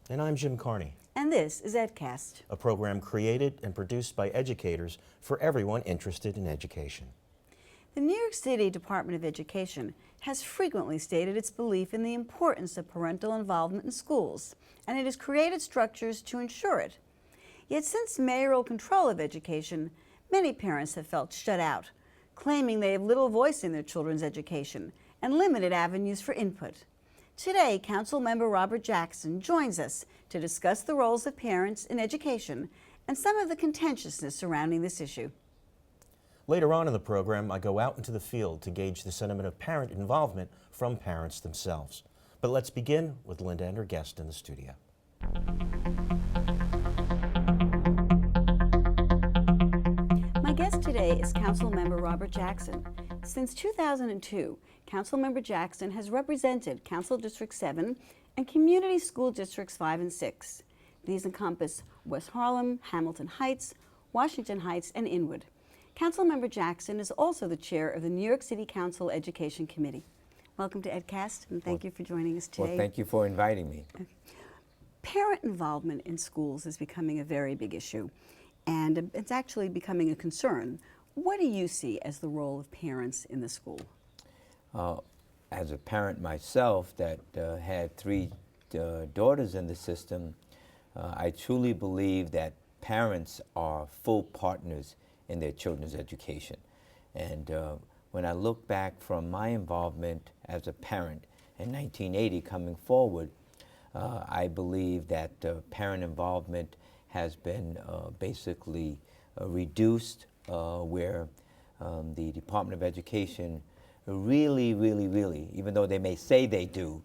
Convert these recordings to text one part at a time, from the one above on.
And I'm Jim Carney, And this is EdCast. a program created and produced by educators for everyone interested in education. The New York City Department of Education has frequently stated its belief in the importance of parental involvement in schools, and it has created structures to ensure it. Yet since mayoral control of education, many parents have felt shut out, claiming they have little voice in their children's education and limited avenues for input. Today, Councilmember Robert Jackson joins us to discuss the roles of parents in education and some of the contentiousness surrounding this issue. Later on in the program, I go out into the field to gauge the sentiment of parent involvement from parents themselves. But let's begin with Linda and her guest in the studio. My guest today is Councilmember Robert Jackson. Since 2002, Councilmember Jackson has represented Council District 7 and Community School Districts 5 and 6. These encompass West Harlem, Hamilton Heights, Washington Heights, and Inwood. Councilmember Jackson is also the chair of the New York City Council Education Committee. Welcome to EdCast, and thank you for joining us today. Well, thank you for inviting me. Parent involvement in schools is becoming a very big issue, and it's actually becoming a concern. What do you see as the role of parents in the school? As a parent myself that had three daughters in the system, I truly believe that parents are full partners in their children's education. And when I look back from my involvement as a parent in 1980 coming forward, I believe that parent involvement has been basically reduced, where the Department of Education really, even though they may say they do,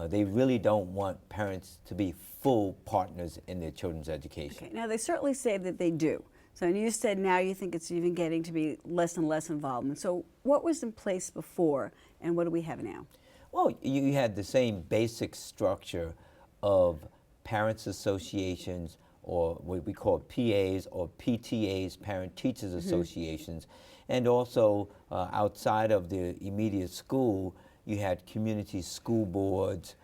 they really don't want parents to be full partners in their children's education. Okay, now they certainly say that they do. So you said now you think it's even getting to be less and less involvement. So what was in place before and what do we have now? Well, you had the same basic structure of parents associations, or what we call PAs or PTAs, Parent Teachers Associations, and also outside of the immediate school, you had community school boards,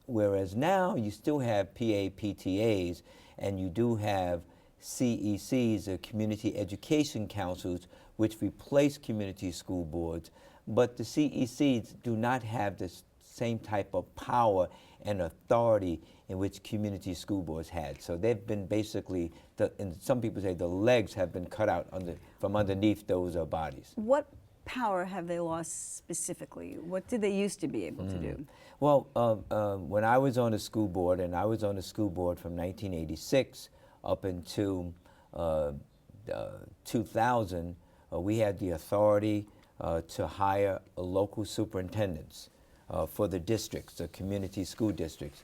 whereas now you still have PTAs, and you do have CECs, or Community Education Councils, which replace community school boards, but the CECs do not have the same type of power and authority in which community school boards had. So they've been basically, and some people say the legs have been cut out from underneath those bodies. What power have they lost specifically? What did they used to be able to do? Well, when I was on the school board, and I was on the school board from 1986 up until 2000, we had the authority to hire local superintendents for the districts, the community school districts.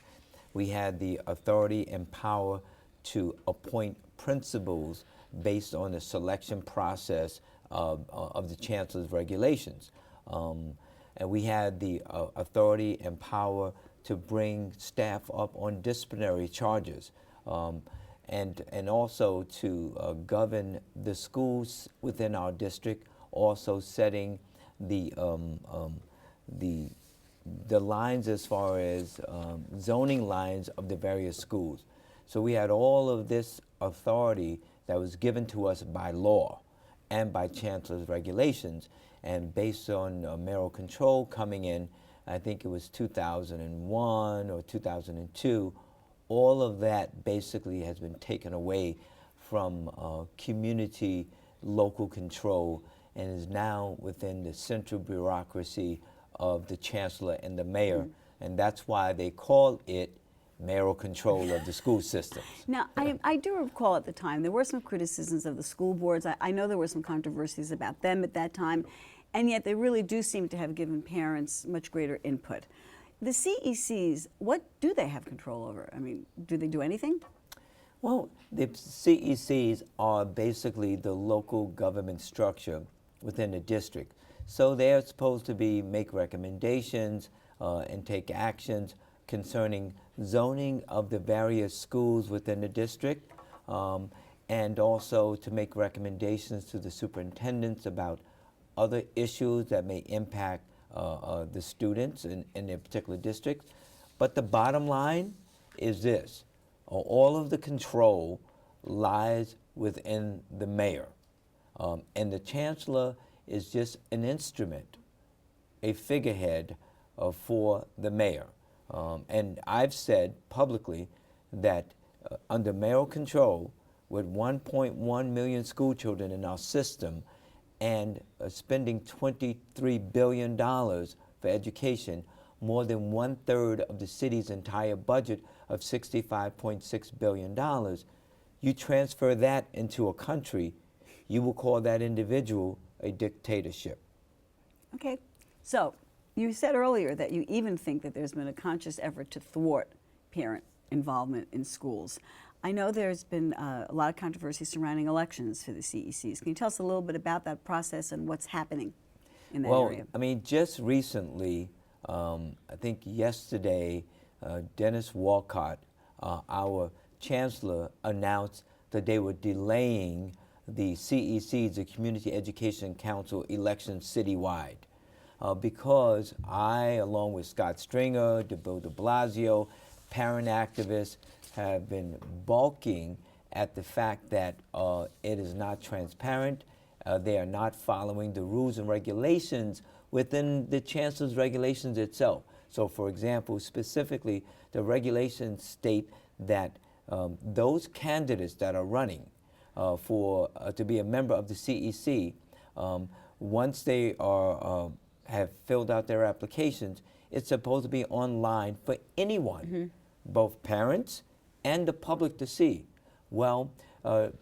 We had the authority and power to appoint principals based on the selection process of the chancellor's regulations. And we had the authority and power to bring staff up on disciplinary charges, and also to govern the schools within our district, also setting the lines as far as zoning lines of the various schools. So we had all of this authority that was given to us by law and by chancellor's regulations, and based on mayoral control coming in, I think it was 2001 or 2002, all of that basically has been taken away from community local control and is now within the central bureaucracy of the chancellor and the mayor, and that's why they call it mayoral control of the school systems. Now, I do recall at the time there were some criticisms of the school boards. I know there were some controversies about them at that time, and yet they really do seem to have given parents much greater input. The CECs, what do they have control over? I mean, do they do anything? Well, the CECs are basically the local government structure within the district. So they're supposed to make recommendations and take actions concerning zoning of the various schools within the district, and also to make recommendations to the superintendents about other issues that may impact the students in their particular districts. But the bottom line is this: all of the control lies within the mayor, and the chancellor is just an instrument, a figurehead for the mayor. And I've said publicly that under mayoral control, with 1.1 million school children in our system and spending $23 billion for education, more than 1/3 of the city's entire budget of $65.6 billion, you transfer that into a country, you will call that individual a dictatorship. Okay, so you said earlier that you even think that there's been a conscious effort to thwart parent involvement in schools. I know there's been a lot of controversy surrounding elections for the CECs. Can you tell us a little bit about that process and what's happening in that area? I mean, just recently, I think yesterday, Dennis Walcott, our chancellor, announced that they were delaying the CECs, the Community Education Council elections citywide, because I, along with Scott Stringer, Bill de Blasio, parent activists, have been balking at the fact that it is not transparent. They are not following the rules and regulations within the chancellor's regulations itself. So, for example, specifically, the regulations state that those candidates that are running to be a member of the CEC, once they have filled out their applications, it's supposed to be online for anyone, both parents and the public to see. Well,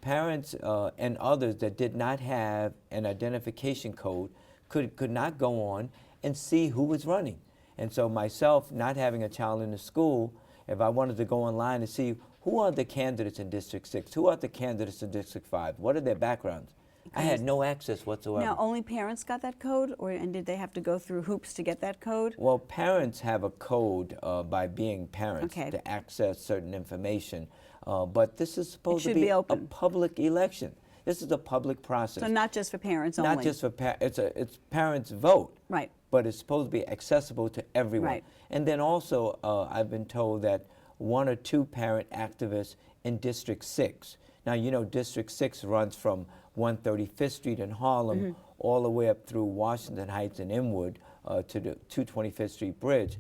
parents and others that did not have an identification code could not go on and see who was running. And so myself, not having a child in the school, if I wanted to go online and see who are the candidates in District 6, who are the candidates in District 5, what are their backgrounds, I had no access whatsoever. Now, only parents got that code, and did they have to go through hoops to get that code? Well, parents have a code by being parents Okay. to access certain information, but this is supposed to should be be a open. public election. This is a public process. So not just for parents only? Not just for parents. It's parents' vote. Right. But it's supposed to be accessible to everyone. Right. And then also, I've been told that 1 or 2 parent activists in District 6. Now, you know, District 6 runs from 135th Street in Harlem all the way up through Washington Heights and Inwood to the 225th Street Bridge.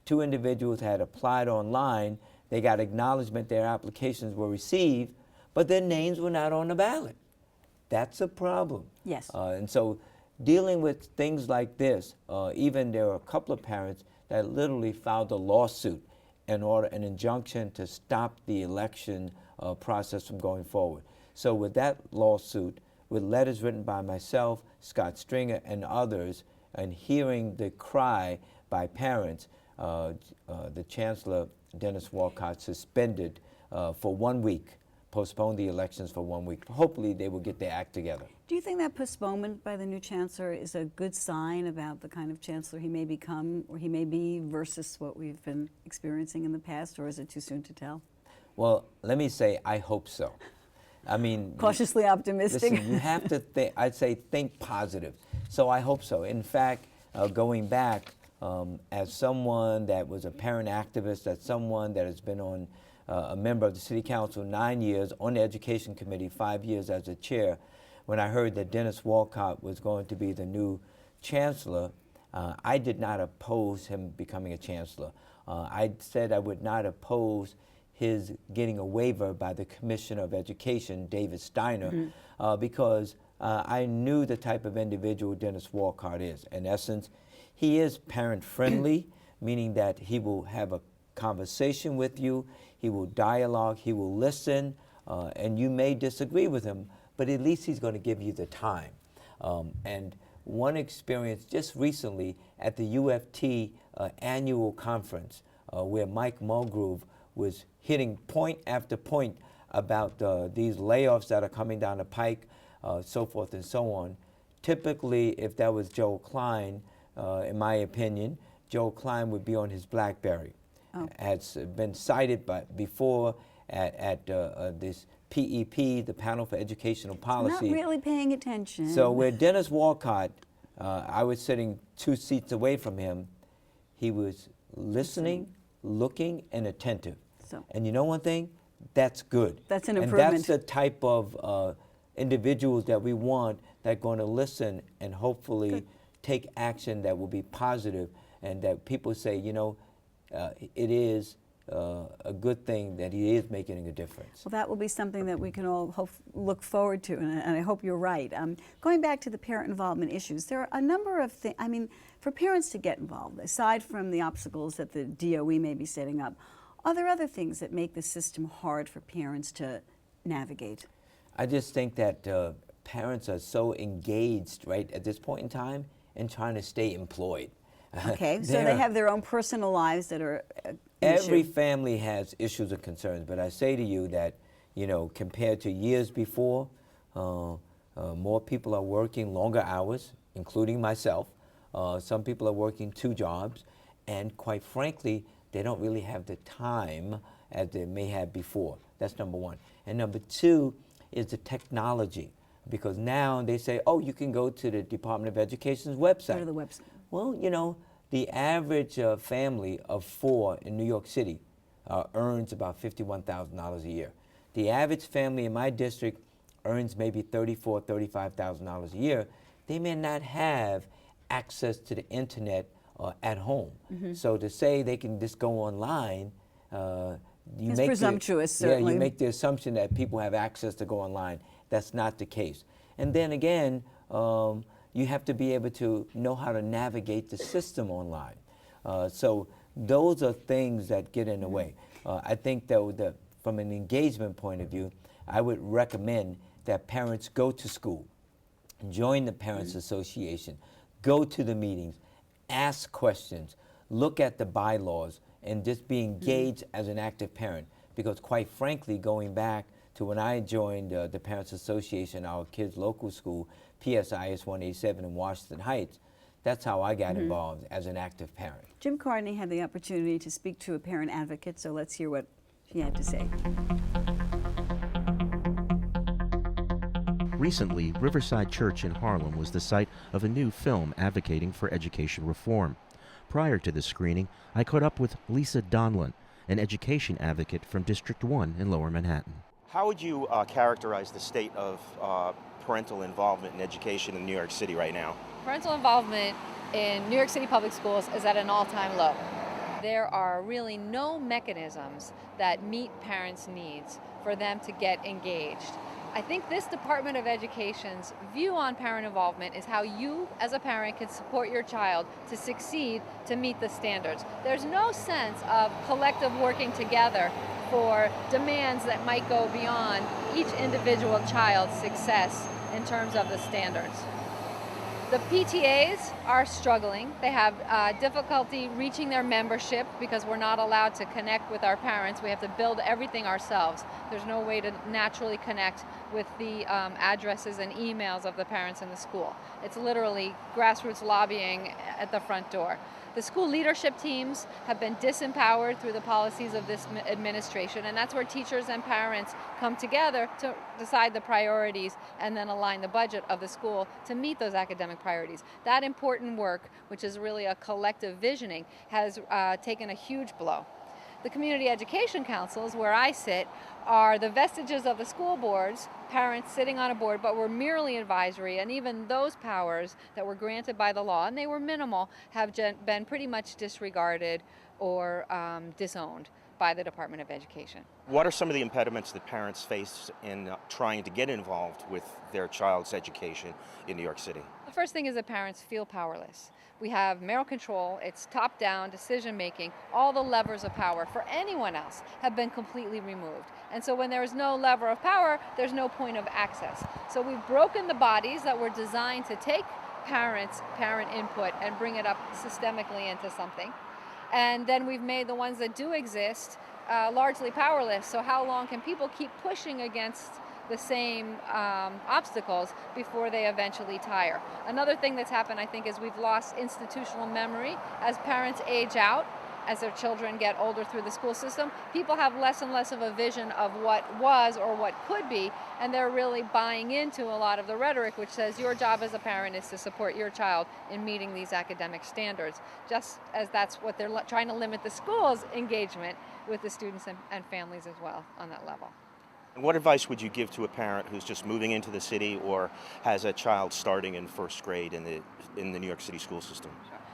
2 individuals had applied online. They got acknowledgement their applications were received, but their names were not on the ballot. That's a problem. Yes. And so dealing with things like this, even there are a couple of parents that literally filed a lawsuit in order, an injunction to stop the election process from going forward. So with that lawsuit, with letters written by myself, Scott Stringer, and others, and hearing the cry by parents, the Chancellor, Dennis Walcott, suspended for 1 week, postponed the elections for 1 week. Hopefully they will get their act together. Do you think that postponement by the new chancellor is a good sign about the kind of chancellor he may become or he may be versus what we've been experiencing in the past, or is it too soon to tell? Well, let me say, I hope so. I mean, Cautiously optimistic. listen, you have to think, I'd say think positive. So I hope so. In fact, going back, as someone that was a parent activist, as someone that has been on a member of the City Council 9 years, on the Education Committee 5 years as a chair, when I heard that Dennis Walcott was going to be the new chancellor, I did not oppose him becoming a chancellor. I said I would not oppose his getting a waiver by the Commissioner of Education, David Steiner, because I knew the type of individual Dennis Walcott is. In essence, he is parent-friendly, meaning that he will have a conversation with you, he will dialogue, he will listen, and you may disagree with him, but at least he's going to give you the time. And one experience just recently at the UFT annual conference, where Mike Mulgrove was hitting point after point about these layoffs that are coming down the pike, so forth and so on. Typically, if that was Joe Klein, in my opinion, Joe Klein would be on his BlackBerry. Has been cited before at this PEP, the Panel for Educational Policy. Not really paying attention. So where Dennis Walcott, I was sitting 2 seats away from him, he was listening, looking, and attentive. So- And you know one thing? That's good. That's an And improvement. that's the type of individuals that we want that are going to listen and hopefully Good. take action that will be positive, and that people say, you know, it is a good thing that he is making a difference. Well, that will be something that we can all look forward to, and I hope you're right. Going back to the parent involvement issues, there are a number of things, I mean, for parents to get involved, aside from the obstacles that the DOE may be setting up, are there other things that make the system hard for parents to navigate? I just think that parents are so engaged, right, at this point in time in trying to stay employed. Okay, so they have their own personal lives that are an Every issue. family has issues or concerns, but I say to you that, you know, compared to years before, more people are working longer hours, including myself. Some people are working 2 jobs, and quite frankly, they don't really have the time as they may have before. That's number one. And number 2 is the technology, because now they say, oh, you can go to the Department of Education's website. Go to the website. Well, you know, the average family of 4 in New York City earns about $51,000 a year. The average family in my district earns maybe $34,000, $35,000 a year. They may not have access to the internet at home. So to say they can just go online, you It's make presumptuous, yeah, certainly. you make the assumption that people have access to go online. That's not the case. And then again, you have to be able to know how to navigate the system online. So those are things that get in the way. I think that from an engagement point of view, I would recommend that parents go to school, join the Parents Association, go to the meetings, ask questions, look at the bylaws, and just be engaged as an active parent. Because quite frankly, going back to when I joined the Parents Association, our kids' local school, PSIS 187 in Washington Heights, that's how I got involved as an active parent. Jim Cardney had the opportunity to speak to a parent advocate, so let's hear what he had to say. Recently, Riverside Church in Harlem was the site of a new film advocating for education reform. Prior to the screening, I caught up with Lisa Donlan, an education advocate from District 1 in Lower Manhattan. How would you characterize the state of parental involvement in education in New York City right now? Parental involvement in New York City public schools is at an all-time low. There are really no mechanisms that meet parents' needs for them to get engaged. I think this Department of Education's view on parent involvement is how you, as a parent, can support your child to succeed to meet the standards. There's no sense of collective working together for demands that might go beyond each individual child's success in terms of the standards. The PTAs are struggling. They have difficulty reaching their membership because we're not allowed to connect with our parents. We have to build everything ourselves. There's no way to naturally connect with the addresses and emails of the parents in the school. It's literally grassroots lobbying at the front door. The school leadership teams have been disempowered through the policies of this administration, and that's where teachers and parents come together to decide the priorities and then align the budget of the school to meet those academic priorities. That important work, which is really a collective visioning, has taken a huge blow. The community education councils, where I sit, are the vestiges of the school boards, parents sitting on a board, but were merely advisory, and even those powers that were granted by the law, and they were minimal, have been pretty much disregarded or disowned by the Department of Education. What are some of the impediments that parents face in trying to get involved with their child's education in New York City? The first thing is that parents feel powerless. We have mayoral control, it's top-down decision-making. All the levers of power for anyone else have been completely removed. And so when there is no lever of power, there's no point of access. So we've broken the bodies that were designed to take parent input and bring it up systemically into something. And then we've made the ones that do exist largely powerless. So how long can people keep pushing against the same obstacles before they eventually tire? Another thing that's happened, I think, is we've lost institutional memory. As parents age out, as their children get older through the school system, people have less and less of a vision of what was or what could be, and they're really buying into a lot of the rhetoric which says your job as a parent is to support your child in meeting these academic standards, just as that's what they're trying to limit the school's engagement with the students and families as well on that level. And what advice would you give to a parent who's just moving into the city or has a child starting in first grade in the New York City school system?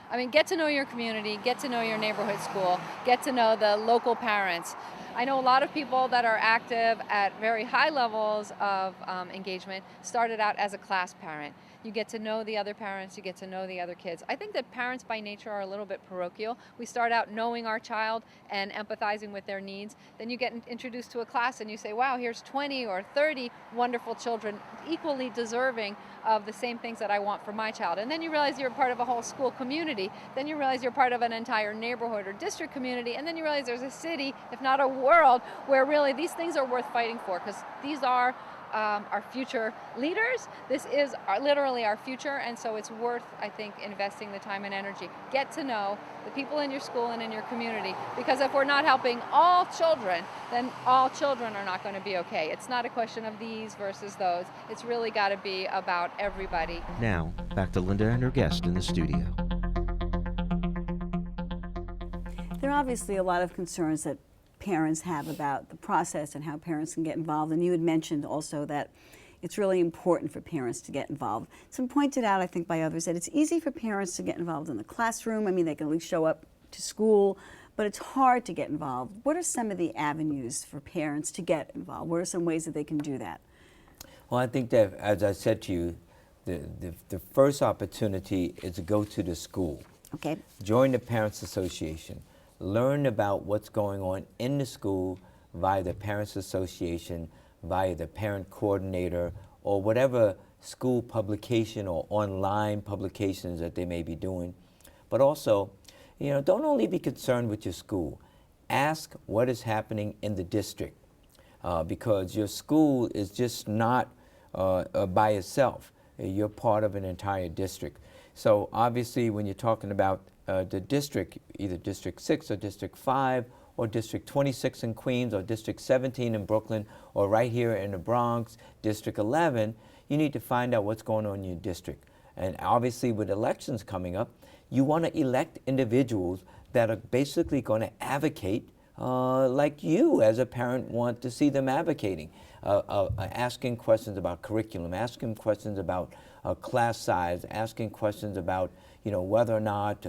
I mean, get to know your community, get to know your neighborhood school, get to know the local parents. I know a lot of people that are active at very high levels of engagement started out as a class parent. You get to know the other parents, you get to know the other kids. I think that parents by nature are a little bit parochial. We start out knowing our child and empathizing with their needs. Then you get introduced to a class and you say, wow, here's 20 or 30 wonderful children equally deserving of the same things that I want for my child. And then you realize you're part of a whole school community. Then you realize you're part of an entire neighborhood or district community. And then you realize there's a city, if not a world, where really these things are worth fighting for, because these are our future leaders. This is literally our future, and so it's worth, I think, investing the time and energy. Get to know the people in your school and in your community, because if we're not helping all children, then all children are not going to be okay. It's not a question of these versus those. It's really got to be about everybody. Now, back to Linda and her guest in the studio. There are obviously a lot of concerns that parents have about the process and how parents can get involved. And you had mentioned also that it's really important for parents to get involved. It's been pointed out, I think, by others that it's easy for parents to get involved in the classroom. I mean, they can at least show up to school, but it's hard to get involved. What are some of the avenues for parents to get involved? What are some ways that they can do that? Well, I think that, as I said to you, the first opportunity is to go to the school. Okay. Join the Parents Association. Learn about what's going on in the school via the Parents Association, via the parent coordinator, or whatever school publication or online publications that they may be doing. But also, don't only be concerned with your school. Ask what is happening in the district, because your school is just not by itself. You're part of an entire district. So obviously, when you're talking about the district, either District 6 or District 5 or District 26 in Queens or District 17 in Brooklyn or right here in the Bronx, District 11, you need to find out what's going on in your district. And obviously with elections coming up, you want to elect individuals that are basically going to advocate like you as a parent want to see them advocating, asking questions about curriculum, asking questions about class size, asking questions about whether or not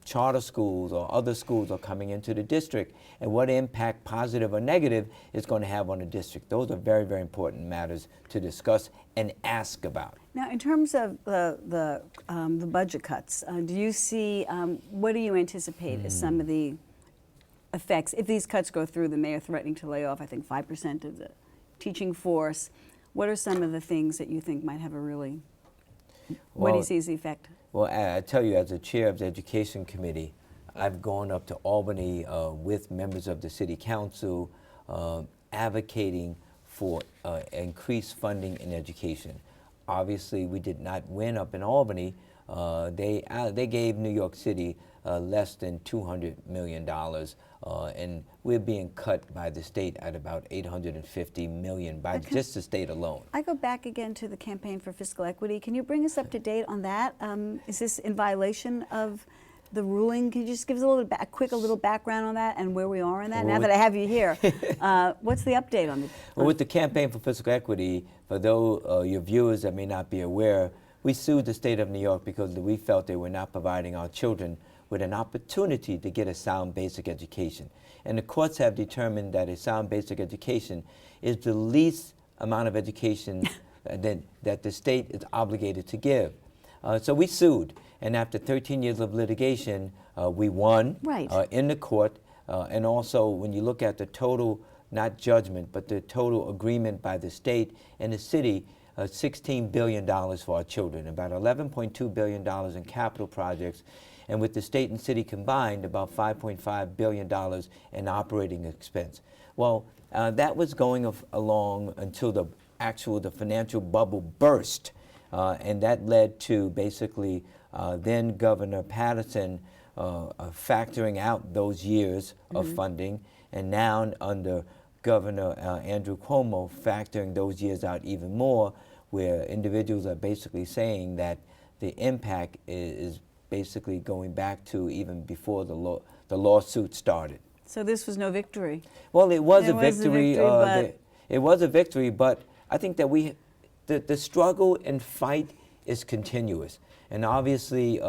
charter schools or other schools are coming into the district and what impact, positive or negative, it's going to have on the district. Those are very, very important matters to discuss and ask about. Now, in terms of the budget cuts, do you see, what do you anticipate as some of the effects? If these cuts go through, the mayor threatening to lay off, I think, 5% of the teaching force. What are some of the things that you think might have a really, what do you see as the effect? Well, I tell you, as a chair of the Education Committee, I've gone up to Albany with members of the City Council advocating for increased funding in education. Obviously, we did not win up in Albany. They gave New York City less than $200 million, and we're being cut by the state at about $850 million by just the state alone. I go back again to the Campaign for Fiscal Equity. Can you bring us up to date on that? Is this in violation of the ruling? Can you just give us a little background on that and where we are in that? Well, now that I have you here, what's the update on it? Well, with the Campaign for Fiscal Equity, for those your viewers that may not be aware, we sued the state of New York because we felt they were not providing our children with an opportunity to get a sound basic education. And the courts have determined that a sound basic education is the least amount of education that the state is obligated to give. So we sued, and after 13 years of litigation, we won in the court. And also, when you look at the total, not judgment, but the total agreement by the state and the city, $16 billion for our children, about $11.2 billion in capital projects, and with the state and city combined, about $5.5 billion in operating expense. Well, that was going along until the financial bubble burst, and that led to basically then Governor Patterson factoring out those years of funding, and now under Governor Andrew Cuomo factoring those years out even more, where individuals are basically saying that the impact is basically going back to even before the lawsuit started. So this was no victory. Well, it was It a was a victory. victory, but- It was a victory, but I think that the struggle and fight is continuous, and obviously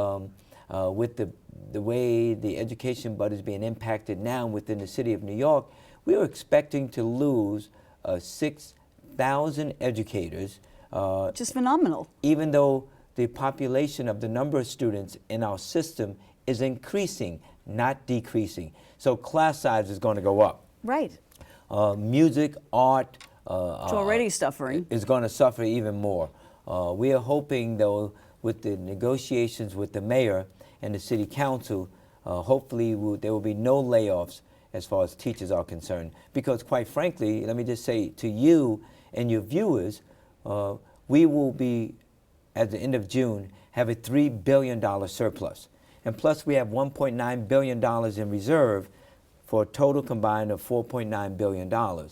with the way the education budget is being impacted now within the city of New York, we are expecting to lose 6,000 educators. Just phenomenal. Even though the population of the number of students in our system is increasing, not decreasing. So class size is going to go up. Right. Music, art, It's already suffering. is going to suffer even more. We are hoping, though, with the negotiations with the mayor and the city council, hopefully there will be no layoffs as far as teachers are concerned. Because quite frankly, let me just say to you and your viewers, we will be, at the end of June, have a $3 billion surplus. And plus we have $1.9 billion in reserve for a total combined of $4.9 billion. But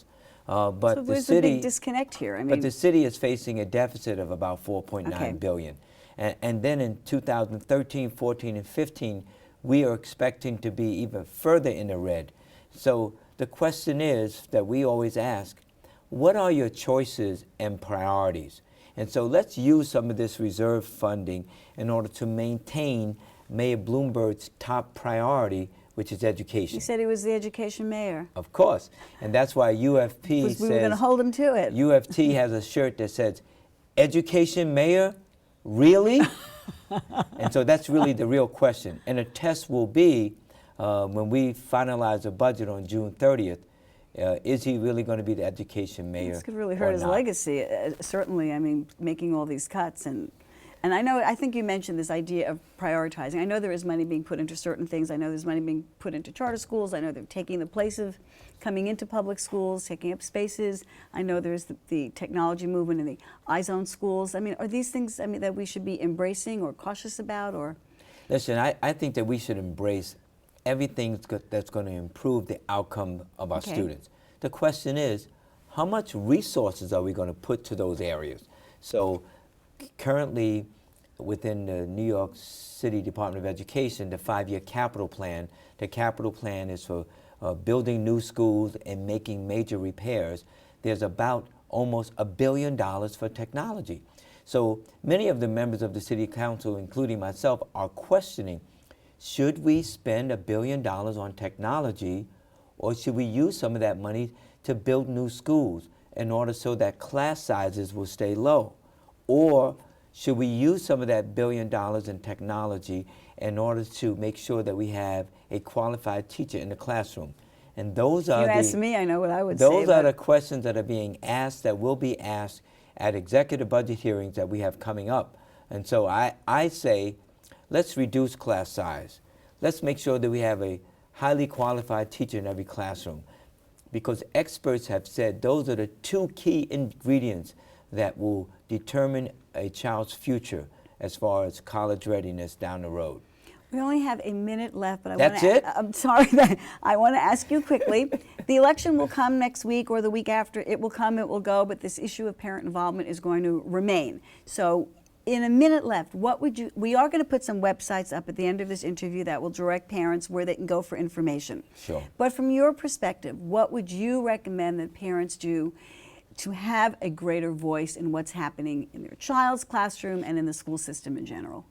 So the there's a city, big disconnect here. I mean, but the city is facing a deficit of about $4.9 Okay. billion. And then in 2013, 14, and 15, we are expecting to be even further in the red. So the question is that we always ask, what are your choices and priorities? And so let's use some of this reserve funding in order to maintain Mayor Bloomberg's top priority, which is education. he said he was the education mayor. Of course. And that's why UFP Because we were going to says, hold him to it. UFT has a shirt that says, education mayor, really? And so that's really the real question. And the test will be when we finalize the budget on June 30th, is he really going to be the education mayor? This could really or hurt his not? legacy, certainly. I mean, making all these cuts. And I think you mentioned this idea of prioritizing. I know there is money being put into certain things. I know there's money being put into charter schools. I know they're taking the place of coming into public schools, taking up spaces. I know there's the technology movement in the iZone schools. I mean, are these things that we should be embracing or cautious about? Or Listen, I think that we should embrace everything that's going to improve the outcome of our Okay. students. The question is, how much resources are we going to put to those areas? So currently, within the New York City Department of Education, the 5-year capital plan, the capital plan is for building new schools and making major repairs. There's about almost $1 billion for technology. So many of the members of the City Council, including myself, are questioning, should we spend $1 billion on technology, or should we use some of that money to build new schools in order so that class sizes will stay low? Or should we use some of that $1 billion in technology in order to make sure that we have a qualified teacher in the classroom? And those are you asked me, I know what I would say. those are but the questions that are being asked, that will be asked at executive budget hearings that we have coming up. And so I say, let's reduce class size. Let's make sure that we have a highly qualified teacher in every classroom, because experts have said those are the 2 key ingredients that will determine a child's future as far as college readiness down the road. We only have a minute left, but That's it? I'm sorry, I want to ask you quickly. The election will come next week or the week after. It will come, it will go, but this issue of parent involvement is going to remain. So in a minute left, we are going to put some websites up at the end of this interview that will direct parents where they can go for information. Sure. But from your perspective, what would you recommend that parents do to have a greater voice in what's happening in their child's classroom and in the school system in general?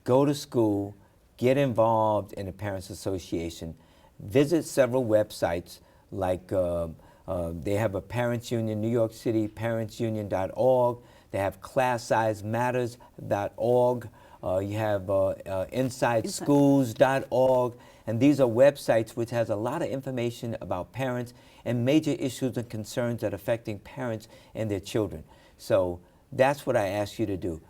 Go to school, get involved in the Parents Association, visit several websites like they have a Parents Union, New York City, parentsunion.org. They have classsizematters.org. You have InsideSchools.org. And these are websites which has a lot of information about parents and major issues and concerns that are affecting parents and their children. So that's what I ask you to do.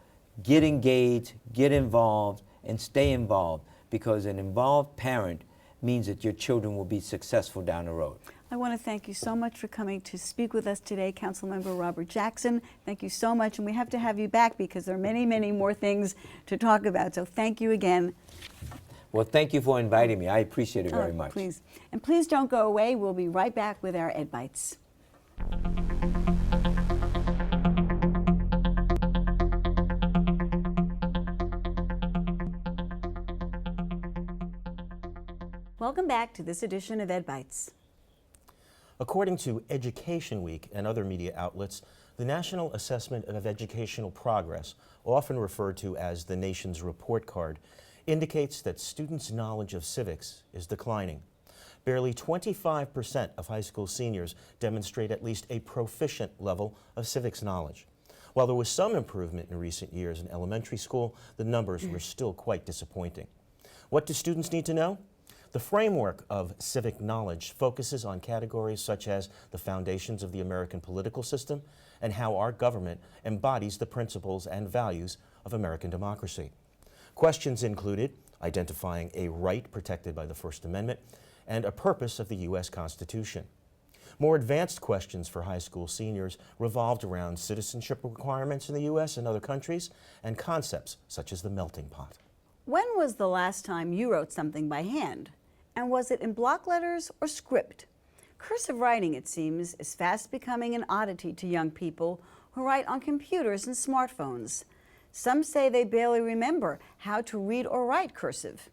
Get engaged, get involved, and stay involved, because an involved parent means that your children will be successful down the road. I want to thank you so much for coming to speak with us today, Councilmember Robert Jackson. Thank you so much, and we have to have you back because there are many, many more things to talk about. So thank you again. Well, thank you for inviting me. I appreciate it very much. Please. And please don't go away. We'll be right back with our Ed Bites. Welcome back to this edition of Ed Bites. According to Education Week and other media outlets, the National Assessment of Educational Progress, often referred to as the nation's report card, indicates that students' knowledge of civics is declining. Barely 25% of high school seniors demonstrate at least a proficient level of civics knowledge. While there was some improvement in recent years in elementary school, the numbers were still quite disappointing. What do students need to know? The framework of civic knowledge focuses on categories such as the foundations of the American political system and how our government embodies the principles and values of American democracy. Questions included identifying a right protected by the First Amendment and a purpose of the U.S. Constitution. More advanced questions for high school seniors revolved around citizenship requirements in the U.S. and other countries and concepts such as the melting pot. When was the last time you wrote something by hand? And was it in block letters or script? Cursive writing, it seems, is fast becoming an oddity to young people who write on computers and smartphones. Some say they barely remember how to read or write cursive.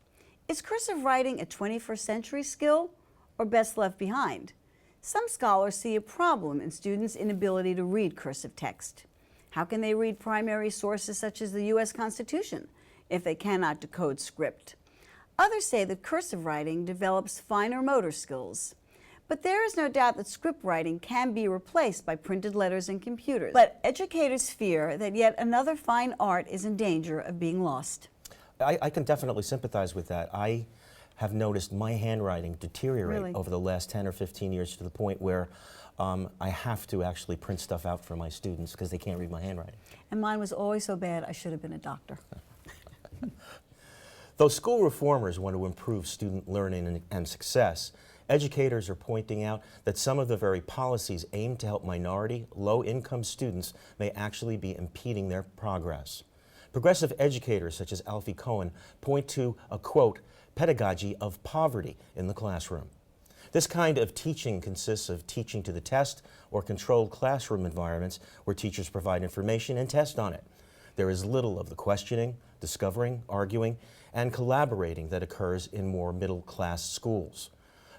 Is cursive writing a 21st century skill or best left behind? Some scholars see a problem in students' inability to read cursive text. How can they read primary sources such as the U.S. Constitution if they cannot decode script? Others say that cursive writing develops finer motor skills. But there is no doubt that script writing can be replaced by printed letters and computers. But educators fear that yet another fine art is in danger of being lost. I can definitely sympathize with that. I have noticed my handwriting deteriorate over the last 10 or 15 years to the point where I have to actually print stuff out for my students because they can't read my handwriting. And mine was always so bad I should have been a doctor. Though school reformers want to improve student learning and success, educators are pointing out that some of the very policies aimed to help minority, low-income students may actually be impeding their progress. Progressive educators such as Alfie Cohen point to a, quote, pedagogy of poverty in the classroom. This kind of teaching consists of teaching to the test or controlled classroom environments where teachers provide information and test on it. There is little of the questioning, discovering, arguing, and collaborating that occurs in more middle-class schools.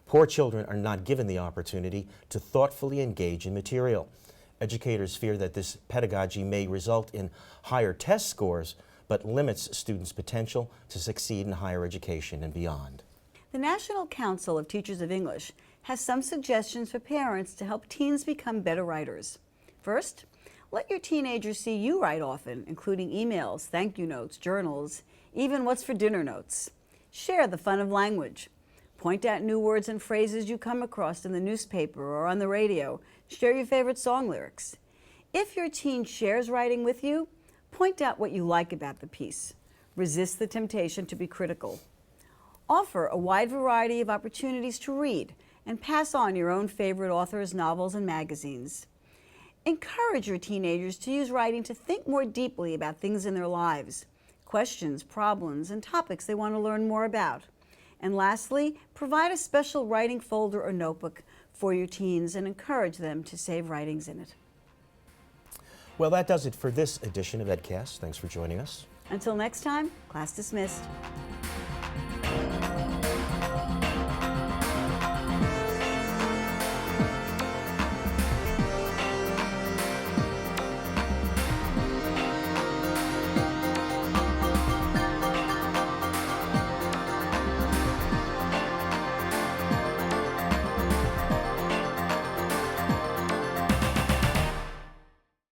Poor children are not given the opportunity to thoughtfully engage in material. Educators fear that this pedagogy may result in higher test scores, but limits students' potential to succeed in higher education and beyond. The National Council of Teachers of English has some suggestions for parents to help teens become better writers. First, let your teenagers see you write often, including emails, thank you notes, journals, even what's for dinner notes. Share the fun of language. Point out new words and phrases you come across in the newspaper or on the radio. Share your favorite song lyrics. If your teen shares writing with you, point out what you like about the piece. Resist the temptation to be critical. Offer a wide variety of opportunities to read and pass on your own favorite authors, novels, and magazines. Encourage your teenagers to use writing to think more deeply about things in their lives, questions, problems, and topics they want to learn more about. And lastly, provide a special writing folder or notebook for your teens and encourage them to save writings in it. Well, that does it for this edition of EdCast. Thanks for joining us. Until next time, class dismissed.